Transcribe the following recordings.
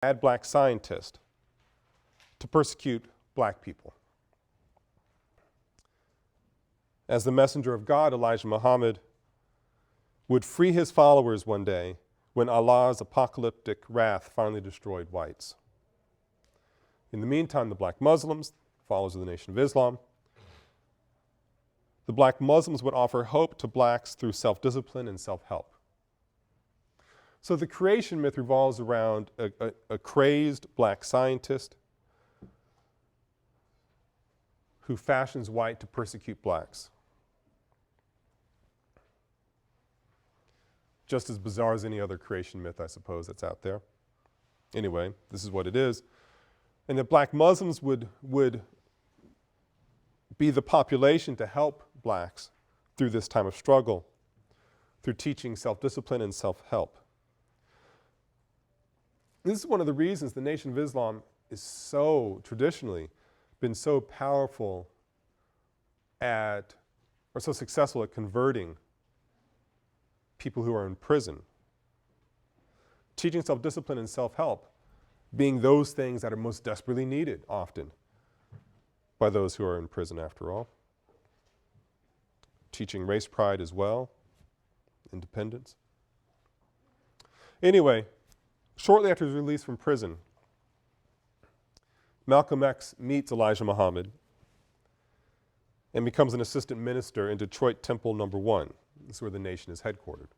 bad black scientist to persecute black people. As the messenger of God, Elijah Muhammad would free his followers one day when Allah's apocalyptic wrath finally destroyed whites. In the meantime, the black Muslims, followers of the Nation of Islam, the black Muslims would offer hope to blacks through self-discipline and self-help. So the creation myth revolves around a crazed black scientist who fashions white to persecute blacks. Just as bizarre as any other creation myth, I suppose, that's out there. Anyway, this is what it is. And that black Muslims would be the population to help blacks through this time of struggle, through teaching self-discipline and self-help. This is one of the reasons the Nation of Islam is so traditionally been so powerful at, or so successful at converting people who are in prison. Teaching self-discipline and self-help being those things that are most desperately needed often by those who are in prison after all. Teaching race pride as well, independence. Anyway, shortly after his release from prison, Malcolm X meets Elijah Muhammad and becomes an assistant minister in Detroit Temple No. 1. This is where the Nation is headquartered.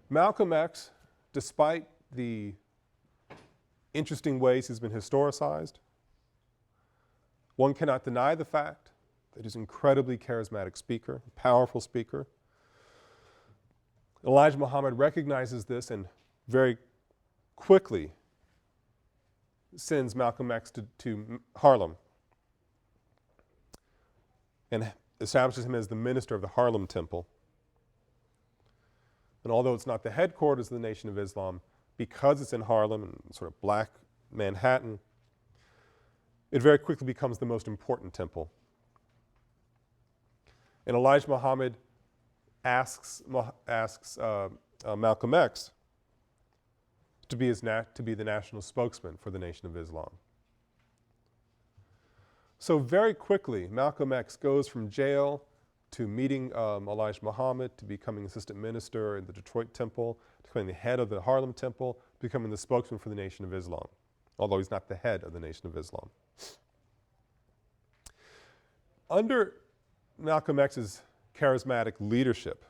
Malcolm X, despite the interesting ways he's been historicized, one cannot deny the fact that he's an incredibly charismatic speaker, a powerful speaker. Elijah Muhammad recognizes this and very quickly sends Malcolm X to Harlem and establishes him as the minister of the Harlem Temple. And although it's not the headquarters of the Nation of Islam, because it's in Harlem and sort of black Manhattan, it very quickly becomes the most important temple. And Elijah Muhammad asks Malcolm X to be the national spokesman for the Nation of Islam. So very quickly, Malcolm X goes from jail to meeting Elijah Muhammad, to becoming assistant minister in the Detroit Temple, to becoming the head of the Harlem Temple, becoming the spokesman for the Nation of Islam, although he's not the head of the Nation of Islam. Under Malcolm X's charismatic leadership,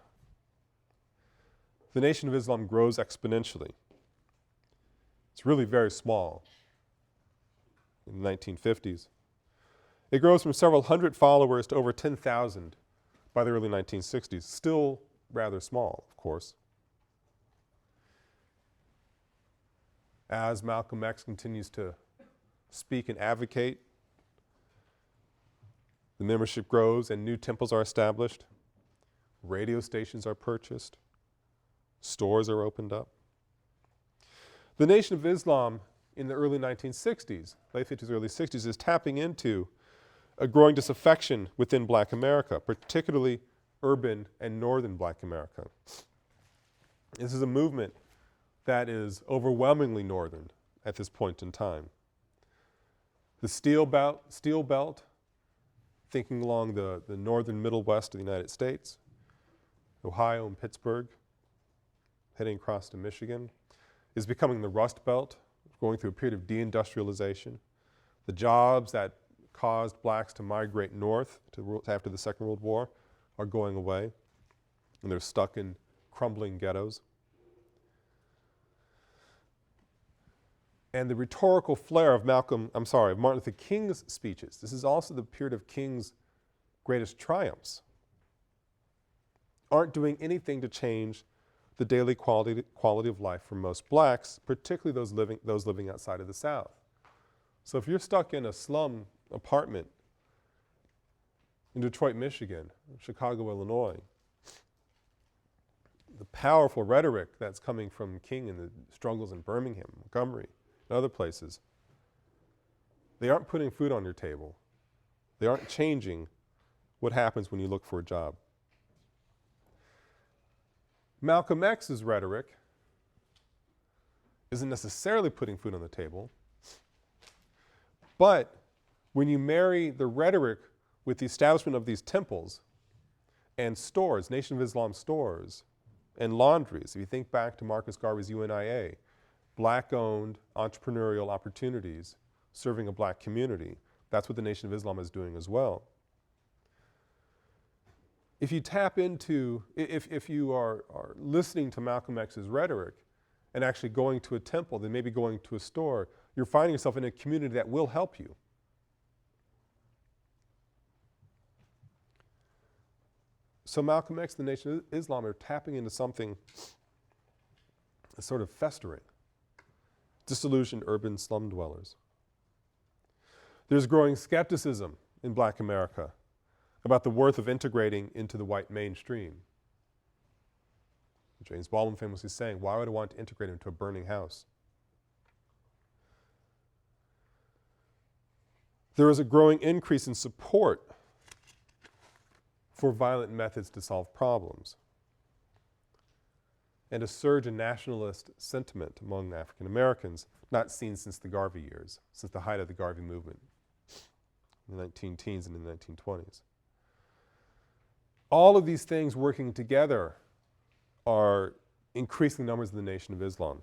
the Nation of Islam grows exponentially. It's really very small in the 1950s. It grows from several hundred followers to over 10,000 by the early 1960s. Still rather small, of course. As Malcolm X continues to speak and advocate, the membership grows and new temples are established. Radio stations are purchased. Stores are opened up. The Nation of Islam in the early 1960s, late 50s, early 60s, is tapping into a growing disaffection within black America, particularly urban and northern black America. This is a movement that is overwhelmingly northern at this point in time. The Steel Belt, thinking along the northern middle west of the United States, Ohio and Pittsburgh, heading across to Michigan, is becoming the Rust Belt, going through a period of deindustrialization. The jobs that caused blacks to migrate north after the Second World War are going away, and they're stuck in crumbling ghettos. And the rhetorical flair of Martin Luther King's speeches, this is also the period of King's greatest triumphs, aren't doing anything to change the daily quality of life for most blacks, particularly those living outside of the South. So if you're stuck in a slum apartment in Detroit, Michigan, Chicago, Illinois, the powerful rhetoric that's coming from King and the struggles in Birmingham, Montgomery, and other places, they aren't putting food on your table. They aren't changing what happens when you look for a job. Malcolm X's rhetoric isn't necessarily putting food on the table. But when you marry the rhetoric with the establishment of these temples and stores, Nation of Islam stores, and laundries, if you think back to Marcus Garvey's UNIA, black-owned entrepreneurial opportunities serving a black community, that's what the Nation of Islam is doing as well. If you tap into, if you are listening to Malcolm X's rhetoric and actually going to a temple, then maybe going to a store, you're finding yourself in a community that will help you. So Malcolm X and the Nation of Islam are tapping into something that's sort of festering. Disillusioned urban slum dwellers. There's growing skepticism in black America about the worth of integrating into the white mainstream. James Baldwin famously saying, "Why would I want to integrate into a burning house?" There is a growing increase in support for violent methods to solve problems, and a surge in nationalist sentiment among African Americans, not seen since the Garvey years, since the height of the Garvey movement in the 19-teens and in the 1920s. All of these things working together are increasing numbers of the Nation of Islam,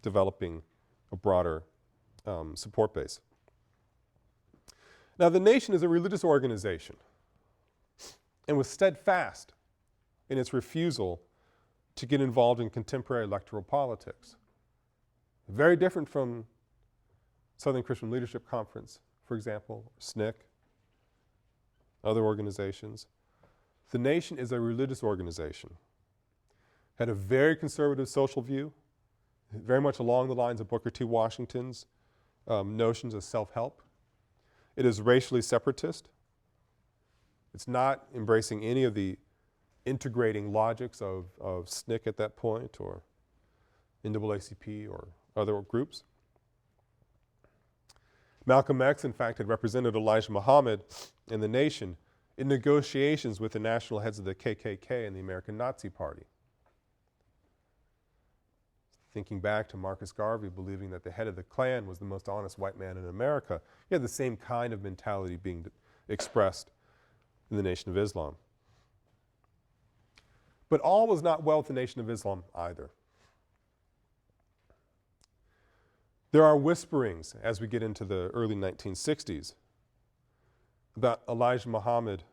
developing a broader support base. Now, the Nation is a religious organization and was steadfast in its refusal to get involved in contemporary electoral politics. Very different from Southern Christian Leadership Conference, for example, SNCC, other organizations. The Nation is a religious organization. Had a very conservative social view, very much along the lines of Booker T. Washington's notions of self-help. It is racially separatist. It's not embracing any of the integrating logics of SNCC at that point, or NAACP or other groups. Malcolm X, in fact, had represented Elijah Muhammad and the Nation in negotiations with the national heads of the KKK and the American Nazi Party. Thinking back to Marcus Garvey believing that the head of the Klan was the most honest white man in America, he had the same kind of mentality being expressed in the Nation of Islam. But all was not well with the Nation of Islam either. There are whisperings as we get into the early 1960s about Elijah Muhammad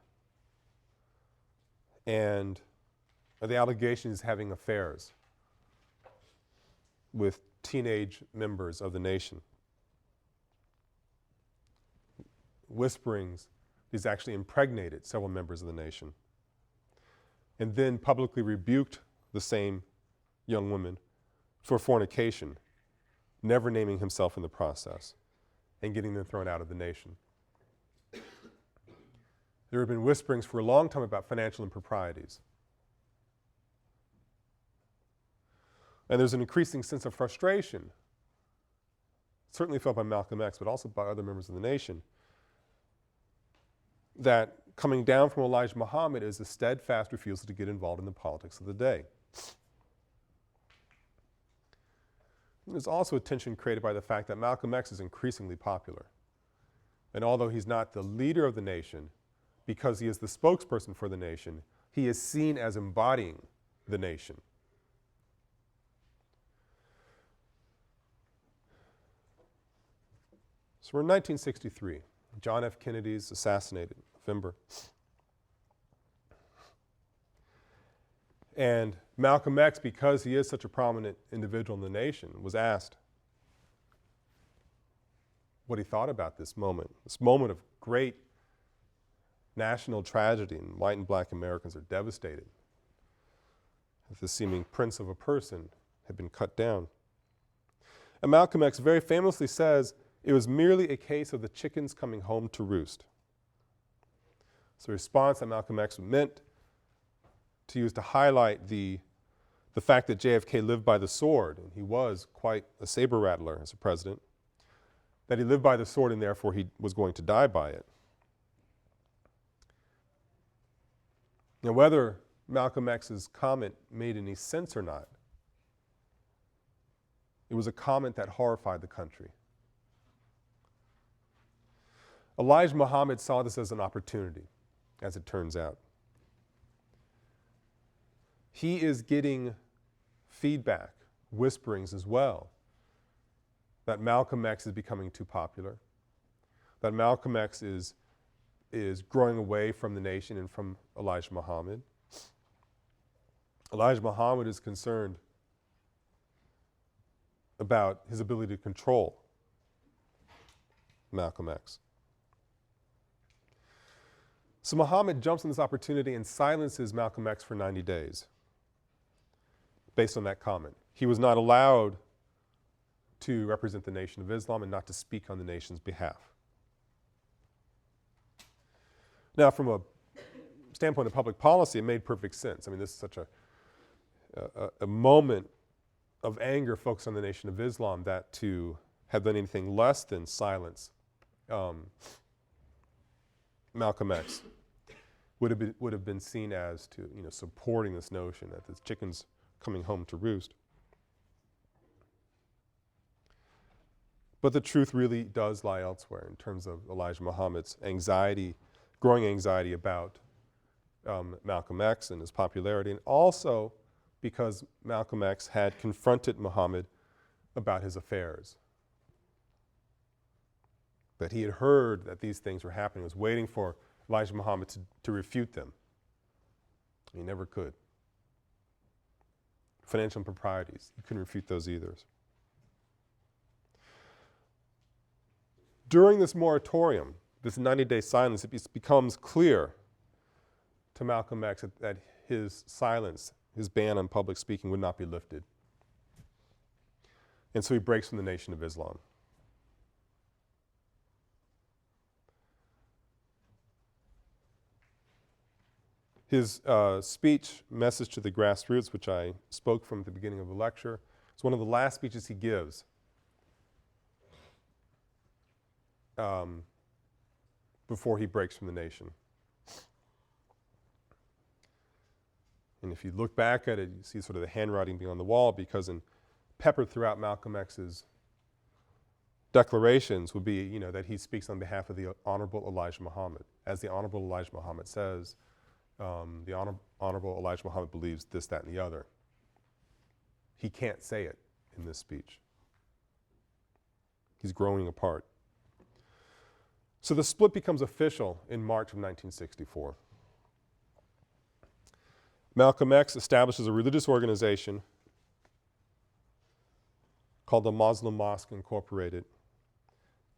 and the allegations having affairs with teenage members of the Nation. Whisperings, he's actually impregnated several members of the Nation, and then publicly rebuked the same young women for fornication, never naming himself in the process, and getting them thrown out of the Nation. There have been whisperings for a long time about financial improprieties. And there's an increasing sense of frustration, certainly felt by Malcolm X, but also by other members of the Nation, that coming down from Elijah Muhammad is a steadfast refusal to get involved in the politics of the day. There's also a tension created by the fact that Malcolm X is increasingly popular. And although he's not the leader of the Nation, because he is the spokesperson for the Nation, he is seen as embodying the Nation. So we're in 1963. John F. Kennedy's assassinated, November. And Malcolm X, because he is such a prominent individual in the Nation, was asked what he thought about this moment of great national tragedy, and white and black Americans are devastated. The seeming prince of a person had been cut down. And Malcolm X very famously says, it was merely a case of the chickens coming home to roost. So the response that Malcolm X meant to use to highlight the fact that JFK lived by the sword, and he was quite a saber rattler as a president, that he lived by the sword and therefore he was going to die by it. Now, whether Malcolm X's comment made any sense or not It was a comment that horrified the country. Elijah Muhammad saw this as an opportunity, as it turns out. He is getting feedback, whisperings as well, that Malcolm X is becoming too popular, that Malcolm X is growing away from the nation and from Elijah Muhammad. Elijah Muhammad is concerned about his ability to control Malcolm X. So Muhammad jumps on this opportunity and silences Malcolm X for 90 days based on that comment. He was not allowed to represent the Nation of Islam and not to speak on the nation's behalf. Now, from a standpoint of public policy, it made perfect sense. I mean, this is such a moment of anger focused on the Nation of Islam that to have done anything less than silence Malcolm X would have been seen as to, supporting this notion that the chicken's coming home to roost. But the truth really does lie elsewhere in terms of Elijah Muhammad's growing anxiety about Malcolm X and his popularity, and also because Malcolm X had confronted Muhammad about his affairs. That he had heard that these things were happening, was waiting for Elijah Muhammad to refute them. He never could. Financial improprieties, he couldn't refute those either. During this moratorium, this 90-day silence, it becomes clear to Malcolm X that his silence, his ban on public speaking would not be lifted. And so he breaks from the Nation of Islam. His speech, Message to the Grassroots, which I spoke from at the beginning of the lecture, is one of the last speeches he gives before he breaks from the nation. And if you look back at it, you see sort of the handwriting being on the wall, because peppered throughout Malcolm X's declarations would be, that he speaks on behalf of the Honorable Elijah Muhammad. As the Honorable Elijah Muhammad says, the Honorable Elijah Muhammad believes this, that, and the other. He can't say it in this speech. He's growing apart. So the split becomes official in March of 1964. Malcolm X establishes a religious organization called the Muslim Mosque Incorporated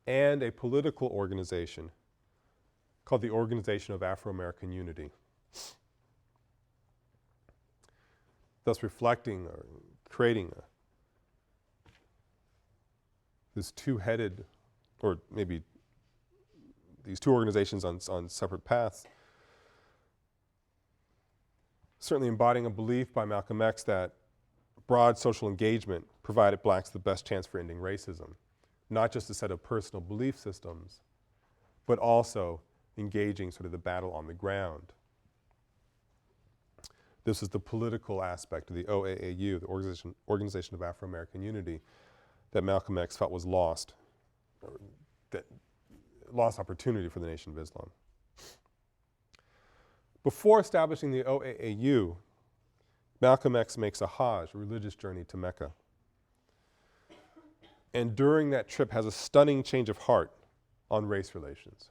and a political organization called the Organization of Afro-American Unity, thus reflecting or creating this two-headed, or maybe these two organizations on separate paths, certainly embodying a belief by Malcolm X that broad social engagement provided blacks the best chance for ending racism. Not just a set of personal belief systems, but also engaging sort of the battle on the ground. This is the political aspect of the OAAU, the Organization of Afro-American Unity, that Malcolm X felt was lost, or that lost opportunity for the Nation of Islam. Before establishing the OAAU, Malcolm X makes a Hajj, a religious journey to Mecca. And during that trip has a stunning change of heart on race relations.